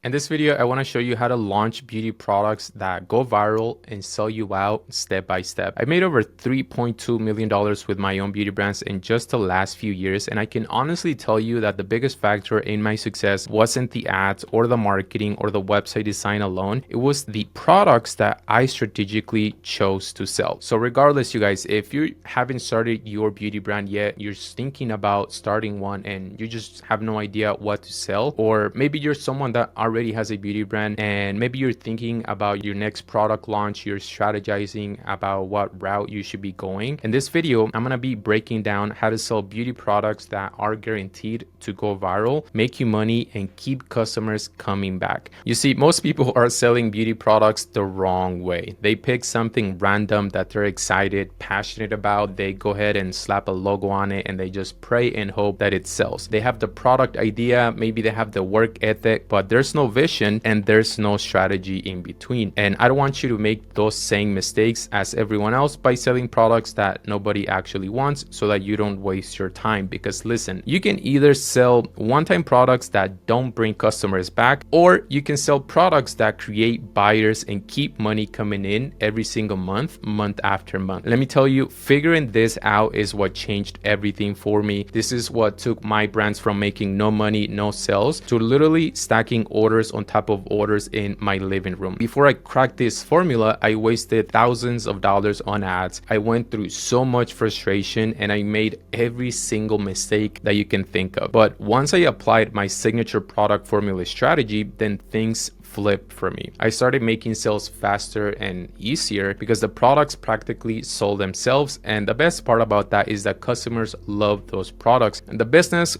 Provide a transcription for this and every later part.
In this video, I want to show you how to launch beauty products that go viral and sell you out step by step. I made over $3.2 million with my own beauty brands in just the last few years, and I can honestly tell you that the biggest factor in my success wasn't the ads or the marketing or the website design alone. It was the products that I strategically chose to sell. So regardless, you guys, if you haven't started your beauty brand yet, you're thinking about starting one and you just have no idea what to sell, or maybe you're someone that already has a beauty brand and maybe you're thinking about your next product launch, you're strategizing about what route you should be going. In this video, I'm going to be breaking down how to sell beauty products that are guaranteed to go viral, make you money, and keep customers coming back. You see, most people are selling beauty products the wrong way. They pick something random that they're excited, passionate about. They go ahead and slap a logo on it and they just pray and hope that it sells. They have the product idea, maybe they have the work ethic, but there's no vision and there's no strategy in between. And I don't want you to make those same mistakes as everyone else by selling products that nobody actually wants, so that you don't waste your time. Because listen, you can either sell one-time products that don't bring customers back, or you can sell products that create buyers and keep money coming in every single month, month after month. Let me tell you, figuring this out is what changed everything for me. This is what took my brands from making no money, no sales, to literally stacking orders on top of orders in my living room. Before I cracked this formula, I wasted thousands of dollars on ads. I went through so much frustration and I made every single mistake that you can think of. But once I applied my signature product formula strategy, then things flipped for me. I started making sales faster and easier because the products practically sold themselves. And the best part about that is that customers love those products and the business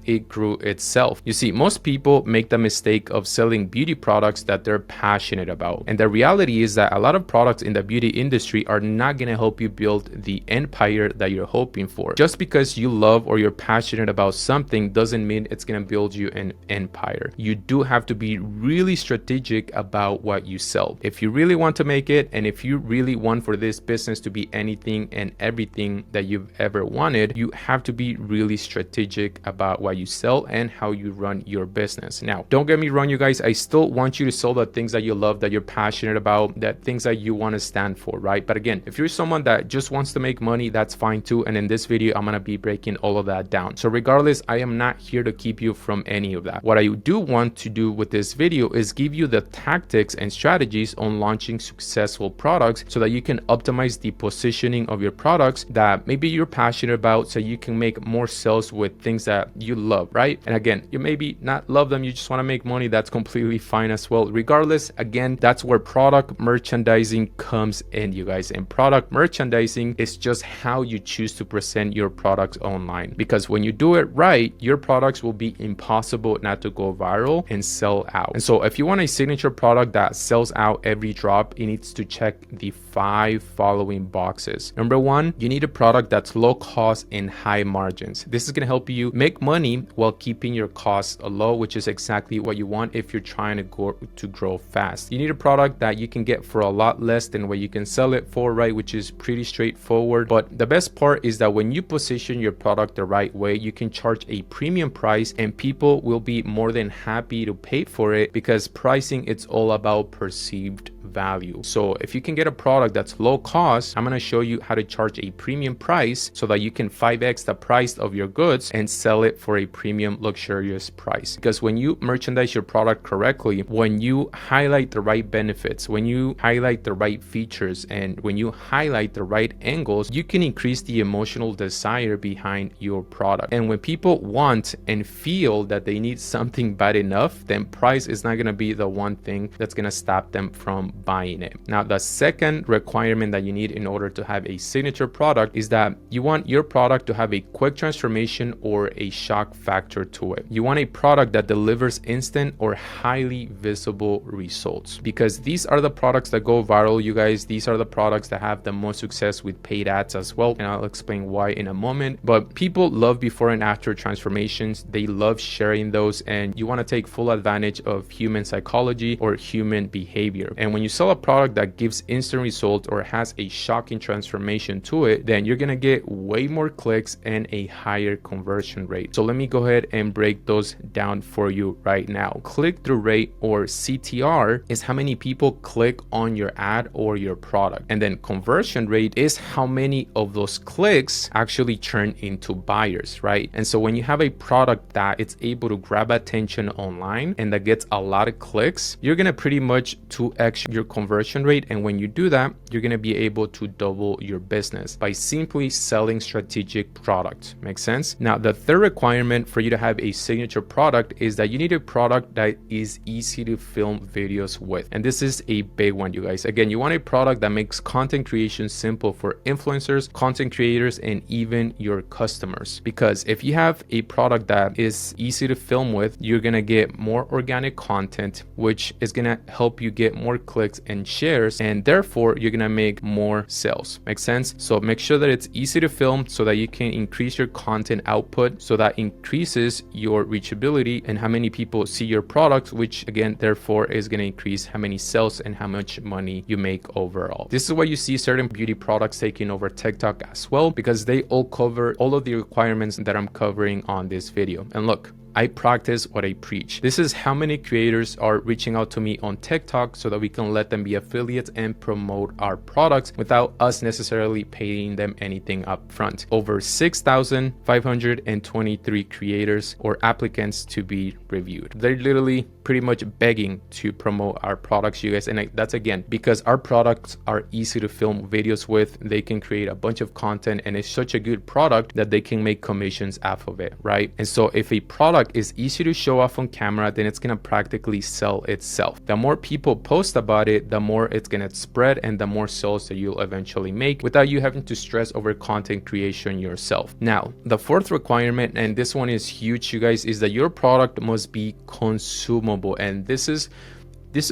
it grew itself. You see, most people make the mistake of selling beauty products that they're passionate about. And the reality is that a lot of products in the beauty industry are not going to help you build the empire that you're hoping for. Just because you love or you're passionate about something doesn't mean it's going to build you an empire. You do have to be really strategic about what you sell. If you really want to make it, and if you really want for this business to be anything and everything that you've ever wanted, you have to be really strategic about what you sell and how you run your business. Now, don't get me wrong, you guys, I still want you to sell the things that you love, that you're passionate about, that things that you want to stand for, right? But again, if you're someone that just wants to make money, that's fine too. And in this video, I'm going to be breaking all of that down. So regardless, I am not here to keep you from any of that. What I do want to do with this video is give you the tactics and strategies on launching successful products so that you can optimize the positioning of your products that maybe you're passionate about, so you can make more sales with things that you love, right? And again, you maybe not love them, you just want to make money. That's completely fine as well. Regardless, again, that's where product merchandising comes in, you guys. And product merchandising is just how you choose to present your products online, because when you do it right, your products will be impossible not to go viral and sell out. And so if you want a signature product that sells out every drop, it needs to check the 5 following boxes. Number 1, you need a product that's low cost and high margins. This is going to help you make money while keeping your costs low, which is exactly what you want if you're trying to grow fast. You need a product that you can get for a lot less than what you can sell it for, right? Which is pretty straightforward. But the best part is that when you position your product the right way, you can charge a premium price and people will be more than happy to pay for it, because pricing, it's all about perceived value. So if you can get a product that's low cost, I'm going to show you how to charge a premium price so that you can 5x the price of your goods and sell it for a premium luxurious price. Because when you merchandise your product correctly, when you highlight the right benefits, when you highlight the right features, and when you highlight the right angles, you can increase the emotional desire behind your product. And when people want and feel that they need something bad enough, then price is not going to be the one thing that's going to stop them from buying it. Now, the second requirement that you need in order to have a signature product is that you want your product to have a quick transformation or a shock factor to it. You want a product that delivers instant or highly visible results, because these are the products that go viral, you guys. These are the products that have the most success with paid ads as well, and I'll explain why in a moment. But people love before and after transformations. They love sharing those, and you want to take full advantage of human psychology or human behavior. And when you sell a product that gives instant results or has a shocking transformation to it, then you're gonna get way more clicks and a higher conversion rate. So let me go ahead and break those down for you right now. Click-through rate, or CTR, is how many people click on your ad or your product. And then conversion rate is how many of those clicks actually turn into buyers, right? And so when you have a product that it's able to grab attention online and that gets a lot of clicks, you're gonna pretty much 2x your conversion rate. And when you do that, you're gonna be able to double your business by simply selling strategic products. Makes sense? Now, the third requirement for you to have a signature product is that you need a product that is easy to film videos with. And this is a big one, you guys. Again, you want a product that makes content creation simple for influencers, content creators, and even your customers. Because if you have a product that is easy to film with, you're gonna get more organic content, which is gonna help you get more clicks and shares, and therefore you're gonna make more sales. Make sense? So make sure that it's easy to film so that you can increase your content output, so that increases your reachability and how many people see your products, which again, therefore is gonna increase how many sales and how much money you make overall. This is why you see certain beauty products taking over TikTok as well, because they all cover all of the requirements that I'm covering on this video. And look, I practice what I preach. This is how many creators are reaching out to me on TikTok so that we can let them be affiliates and promote our products without us necessarily paying them anything up front. Over 6,523 creators or applicants to be reviewed. They're literally pretty much begging to promote our products, you guys. And that's again, because our products are easy to film videos with. They can create a bunch of content, and it's such a good product that they can make commissions off of it, right? And so if a product is easy to show off on camera, then it's gonna practically sell itself. The more people post about it, the more it's gonna spread and the more sales that you'll eventually make without you having to stress over content creation yourself. Now, the fourth requirement, and this one is huge, you guys, is that your product must be consumable. And this is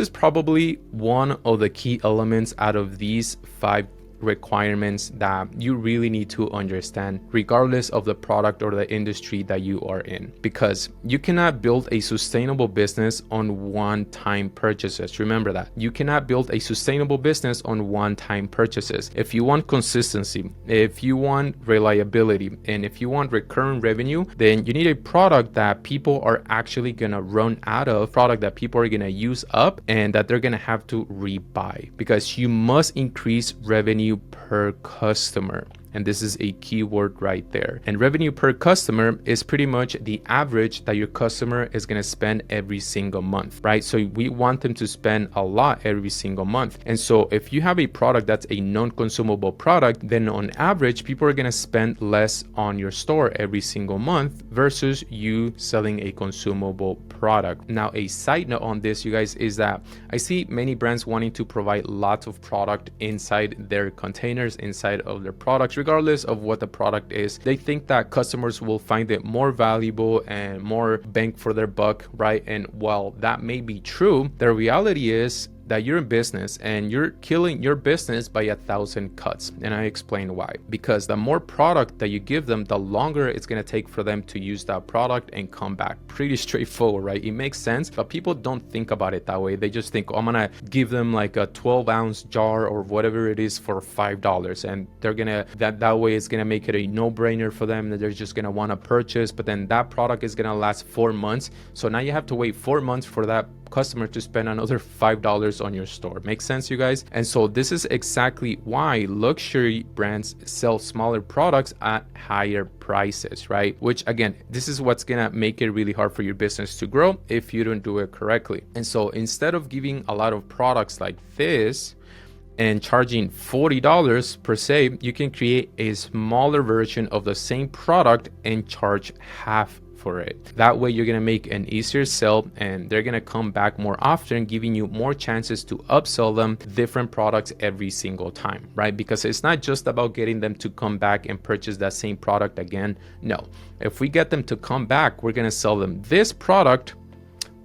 probably one of the key elements out of these 5 requirements that you really need to understand, regardless of the product or the industry that you are in, because you cannot build a sustainable business on one-time purchases. Remember that. You cannot build a sustainable business on one-time purchases. If you want consistency, if you want reliability, and if you want recurring revenue, then you need a product that people are actually gonna run out of, product that people are gonna use up, and that they're gonna have to rebuy, because you must increase revenue per customer. And this is a keyword right there. And revenue per customer is pretty much the average that your customer is going to spend every single month, right? So we want them to spend a lot every single month. And so if you have a product that's a non-consumable product, then on average, people are going to spend less on your store every single month versus you selling a consumable product. Now, a side note on this, you guys, is that I see many brands wanting to provide lots of product inside their containers, inside of their products, regardless of what the product is. They think that customers will find it more valuable and more bang for their buck, right? And while that may be true, the reality is that you're in business and you're killing your business by 1,000 cuts. And I explain why. Because the more product that you give them, the longer it's going to take for them to use that product and come back. Pretty straightforward, right? It makes sense, but people don't think about it that way. They just think, oh, I'm going to give them like a 12-ounce jar or whatever it is for $5. And they're going to, that way it's going to make it a no-brainer for them that they're just going to want to purchase. But then that product is going to last 4 months. So now you have to wait 4 months for that customer to spend another $5 on your store. Makes sense, you guys? And so this is exactly why luxury brands sell smaller products at higher prices, right? Which again, this is what's gonna make it really hard for your business to grow if you don't do it correctly. And so instead of giving a lot of products like this and charging $40 per se, you can create a smaller version of the same product and charge half for it. That way you're gonna make an easier sell and they're gonna come back more often, giving you more chances to upsell them different products every single time, right? Because it's not just about getting them to come back and purchase that same product again. No, if we get them to come back, we're gonna sell them this product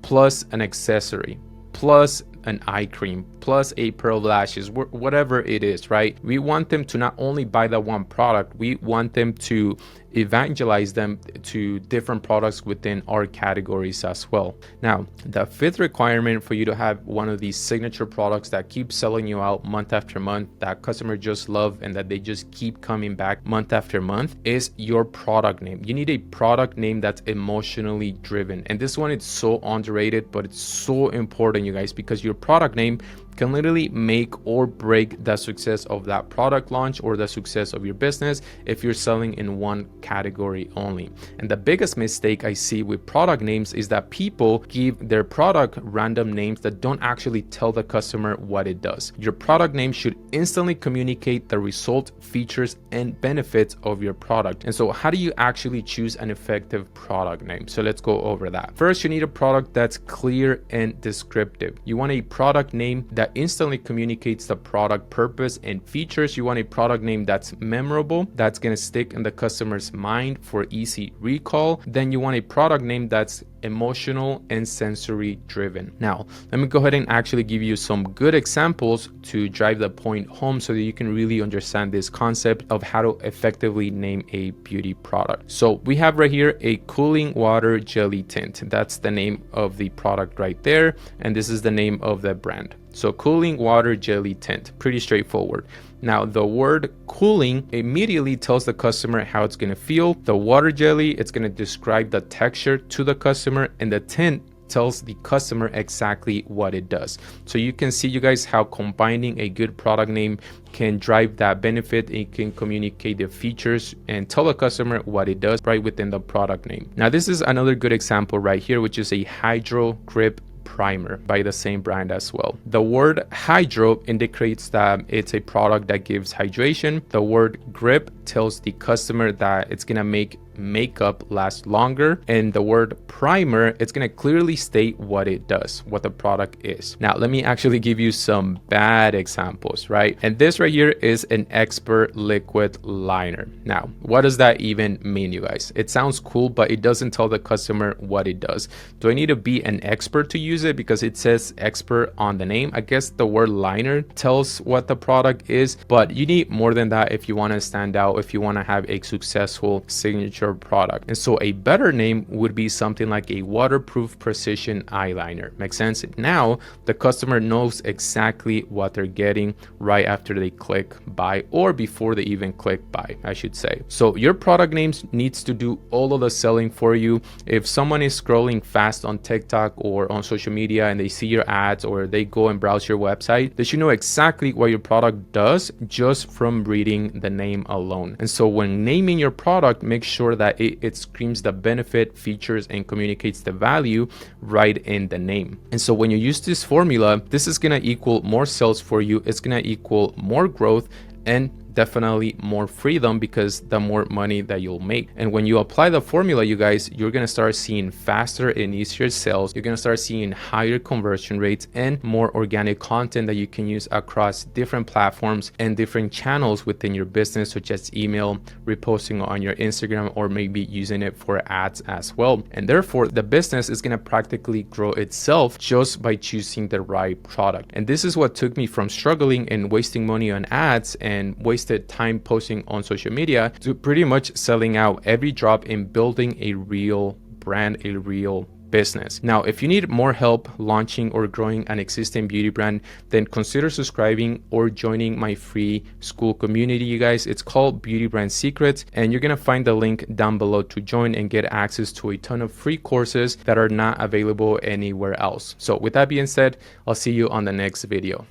plus an accessory, plus an eye cream, plus a pair of lashes, whatever it is, right? We want them to not only buy that one product, we want them to evangelize them to different products within our categories as well. Now, the fifth requirement for you to have one of these signature products that keep selling you out month after month, that customer just love and that they just keep coming back month after month, is your product name. You need a product name that's emotionally driven. And this one is so underrated, but it's so important, you guys, because your product name can literally make or break the success of that product launch or the success of your business if you're selling in one category only. And the biggest mistake I see with product names is that people give their product random names that don't actually tell the customer what it does. Your product name should instantly communicate the result, features, and benefits of your product. And so how do you actually choose an effective product name? So let's go over that. First, you need a product that's clear and descriptive. You want a product name that instantly communicates the product purpose and features. You want a product name that's memorable, that's going to stick in the customer's mind for easy recall. Then you want a product name that's emotional and sensory driven. Now, let me go ahead and actually give you some good examples to drive the point home so that you can really understand this concept of how to effectively name a beauty product. So we have right here a cooling water jelly tint. That's the name of the product right there. And this is the name of the brand. So cooling water jelly tint, pretty straightforward. Now the word cooling immediately tells the customer how it's going to feel. The water jelly, it's going to describe the texture to the customer, and the tint tells the customer exactly what it does. So you can see, you guys, how combining a good product name can drive that benefit. It can communicate the features and tell the customer what it does right within the product name. Now this is another good example right here, which is a Hydro Grip Primer by the same brand as well. The word hydro indicates that it's a product that gives hydration. The word grip tells the customer that it's gonna make makeup last longer, and the word primer, it's going to clearly state what it does, what the product is. Now let me actually give you some bad examples, right? And this right here is an Expert liquid liner. Now what does that even mean, you guys? It sounds cool, but it doesn't tell the customer what it does. Do I need to be an expert to use it because it says expert on the name? I guess the word liner tells what the product is, but you need more than that if you want to stand out, if you want to have a successful signature product. And so a better name would be something like a waterproof precision eyeliner. Makes sense? Now the customer knows exactly what they're getting right after they click buy, or before they even click buy, I should say. So your product names needs to do all of the selling for you. If someone is scrolling fast on TikTok or on social media and they see your ads, or they go and browse your website, they should know exactly what your product does just from reading the name alone. And so when naming your product, make sure that it screams the benefit, features, and communicates the value right in the name. And so when you use this formula, this is going to equal more sales for you. It's going to equal more growth and definitely more freedom, because the more money that you'll make. And when you apply the formula, you guys, you're going to start seeing faster and easier sales. You're going to start seeing higher conversion rates and more organic content that you can use across different platforms and different channels within your business, such as email, reposting on your Instagram, or maybe using it for ads as well. And therefore the business is going to practically grow itself just by choosing the right product. And this is what took me from struggling and wasting money on ads and wasting time posting on social media to pretty much selling out every drop in building a real brand, a real business. Now, if you need more help launching or growing an existing beauty brand, then consider subscribing or joining my free school community, you guys. It's called Beauty Brand Secrets, and you're gonna find the link down below to join and get access to a ton of free courses that are not available anywhere else. So with that being said, I'll see you on the next video.